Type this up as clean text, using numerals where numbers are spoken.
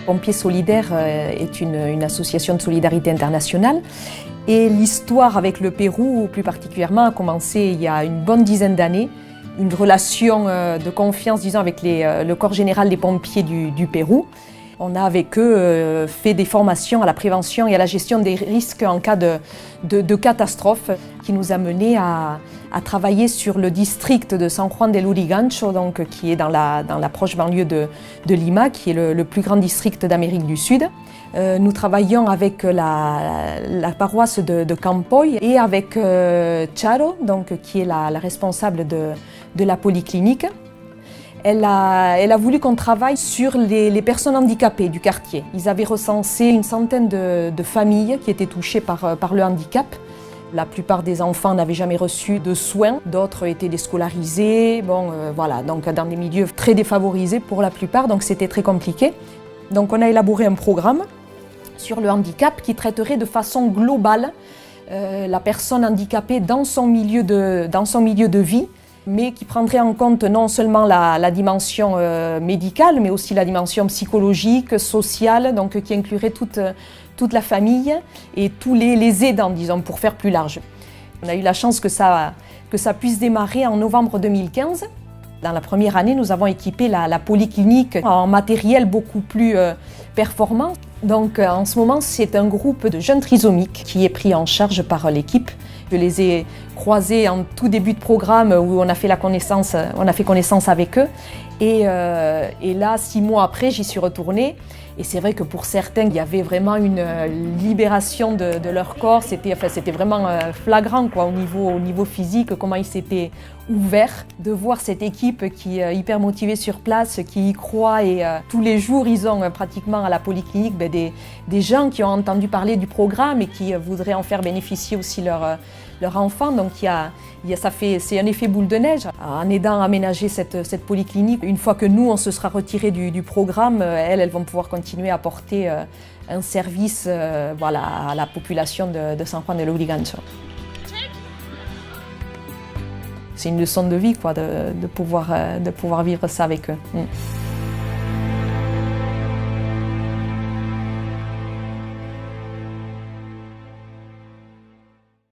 Pompiers Solidaires est une association de solidarité internationale et l'histoire avec le Pérou, plus particulièrement, a commencé il y a une bonne dizaine d'années. Une relation de confiance, disons, avec le corps général des pompiers du Pérou. On a avec eux fait des formations à la prévention et à la gestion des risques en cas de catastrophe, qui nous a menés à travailler sur le district de San Juan del Lurigancho, donc, qui est dans la proche banlieue de Lima, qui est le plus grand district d'Amérique du Sud. Nous travaillons avec la paroisse de Campoy et avec Charo, donc, qui est la responsable de la polyclinique. Elle a voulu qu'on travaille sur les personnes handicapées du quartier. Ils avaient recensé une centaine de familles qui étaient touchées par le handicap. La plupart des enfants n'avaient jamais reçu de soins, d'autres étaient déscolarisés, voilà, donc dans des milieux très défavorisés pour la plupart, donc c'était très compliqué. Donc on a élaboré un programme sur le handicap qui traiterait de façon globale la personne handicapée dans son milieu de vie, mais qui prendrait en compte non seulement la dimension médicale, mais aussi la dimension psychologique, sociale, donc qui inclurait toute la famille et tous les aidants, disons, pour faire plus large. On a eu la chance que ça puisse démarrer en novembre 2015. Dans la première année, nous avons équipé la polyclinique en matériel beaucoup plus performant. Donc en ce moment, c'est un groupe de jeunes trisomiques qui est pris en charge par l'équipe. Je les ai croisés en tout début de programme où on a fait connaissance avec eux. Et là, 6 mois après, j'y suis retournée. Et c'est vrai que pour certains, il y avait vraiment une libération de leur corps. C'était vraiment flagrant, quoi, au niveau physique, comment ils s'étaient ouverts. De voir cette équipe qui est hyper motivée sur place, qui y croit. Et tous les jours, ils ont pratiquement à la polyclinique des gens qui ont entendu parler du programme et qui voudraient en faire bénéficier aussi leur enfant. Donc c'est un effet boule de neige. En aidant à aménager cette polyclinique, une fois que nous, on se sera retirés du programme, elles vont pouvoir continuer à apporter un service voilà, à la population de San Juan del Lurigancho. C'est une leçon de vie, quoi, de pouvoir vivre ça avec eux.